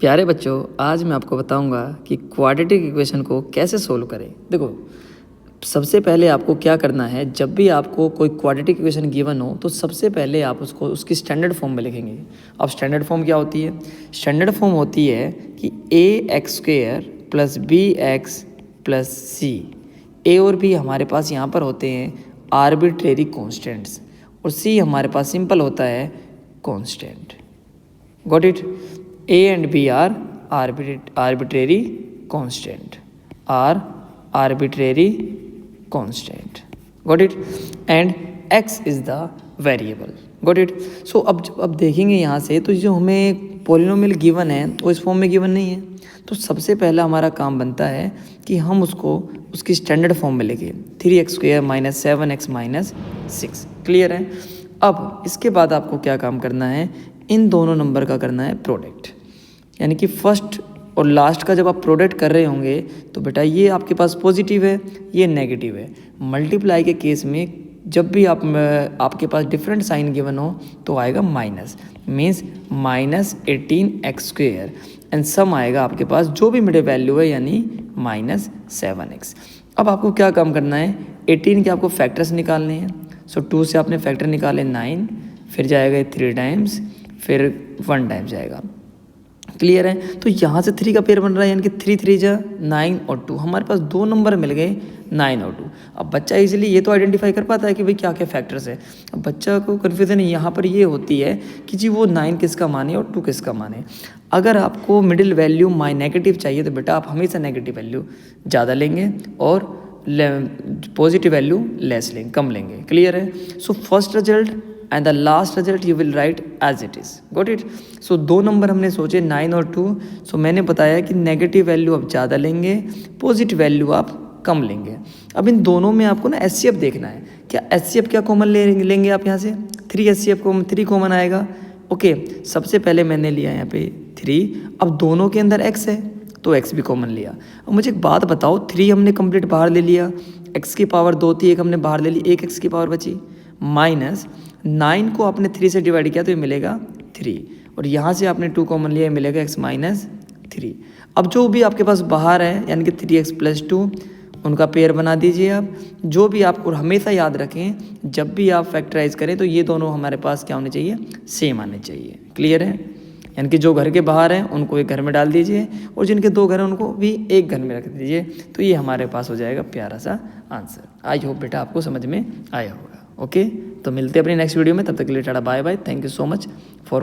प्यारे बच्चों, आज मैं आपको बताऊंगा कि क्वाड्रेटिक इक्वेशन को कैसे सोल्व करें। देखो, सबसे पहले आपको क्या करना है, जब भी आपको कोई क्वाड्रेटिक इक्वेशन गिवन हो तो सबसे पहले आप उसको उसकी स्टैंडर्ड फॉर्म में लिखेंगे। अब स्टैंडर्ड फॉर्म क्या होती है? स्टैंडर्ड फॉर्म होती है कि ax² + bx + c। ए और बी हमारे पास यहाँ पर होते हैं आर्बिट्रेरी कॉन्स्टेंट्स और सी हमारे पास सिंपल होता है constant. Got it? A and B are arbitrary constant. Got it? And X is the variable. Got it? So अब देखेंगे यहाँ से, तो जो हमें पॉलिनोमियल गिवन है वो इस फॉर्म में गिवन नहीं है, तो सबसे पहला हमारा काम बनता है कि हम उसको उसकी स्टैंडर्ड फॉर्म में लिखें। 3x² - 7x - 6। क्लियर है? अब इसके बाद आपको क्या काम करना है, इन दोनों नंबर का करना है प्रोडक्ट, यानी कि फर्स्ट और लास्ट का जब आप प्रोडक्ट कर रहे होंगे तो बेटा ये आपके पास पॉजिटिव है, ये नेगेटिव है। मल्टीप्लाई के केस में जब भी आपके पास डिफरेंट साइन गिवन हो तो आएगा minus, means -18x² and some आएगा आपके पास जो भी मिडिल वैल्यू है, यानी -7x। अब आपको क्या काम करना है, 18 के आपको फैक्टर्स निकालने हैं। सो 2 से आपने फैक्टर निकाले 9, फिर जाएगा 3 टाइम्स, फिर 1 टाइम्स जाएगा। क्लियर है? तो यहाँ से 3 का पेयर बन रहा है, यानी कि 3 3 जा 9 और 2। हमारे पास 2 नंबर मिल गए 9 और 2। अब बच्चा इजीली ये तो आइडेंटिफाई कर पाता है कि भाई क्या क्या फैक्टर्स है। अब बच्चा को कन्फ्यूजन यहाँ पर ये होती है कि जी वो 9 किसका माने और 2 किसका माने। अगर आपको मिडिल वैल्यू नेगेटिव चाहिए तो बेटा आप हमेशा नेगेटिव वैल्यू ज़्यादा लेंगे और पॉजिटिव वैल्यू लेस लेंगे, कम लेंगे। क्लियर है? So first result and the last result you will write as it is. Got it? So 2 number हमने सोचे 9 और 2। सो मैंने बताया कि नेगेटिव वैल्यू आप ज़्यादा लेंगे, पॉजिटिव वैल्यू आप कम लेंगे। अब इन दोनों में आपको ना HCF देखना है। क्या HCF क्या कॉमन लेंगे आप यहाँ से? 3 HCF को 3 कॉमन आएगा। ओके, सबसे पहले मैंने लिया यहाँ पे 3। अब दोनों के अंदर x है तो x भी कॉमन लिया। अब मुझे एक बात बताओ, 3 हमने कंप्लीट बाहर ले लिया, x की पावर 2 थी, 1 हमने बाहर ले ली, 1 x की पावर बची, माइनस 9 को आपने 3 से डिवाइड किया तो ये मिलेगा 3, और यहाँ से आपने 2 कॉमन लिया, मिलेगा x - 3। अब जो भी आपके पास बाहर है, यानी कि 3x + 2, उनका पेयर बना दीजिए आप। जो भी आपको हमेशा याद रखें, जब भी आप फैक्टराइज करें तो ये दोनों हमारे पास क्या होने चाहिए, सेम आने चाहिए। क्लियर है? यानी कि जो घर के बाहर हैं उनको एक घर में डाल दीजिए और जिनके 2 घर हैं उनको भी एक घर में रख दीजिए, तो ये हमारे पास हो जाएगा प्यारा सा आंसर। आई होप बेटा आपको समझ में आया होगा। ओके, तो मिलते हैं अपनी नेक्स्ट वीडियो में, तब तक के लिए tata bye bye. Thank you so much for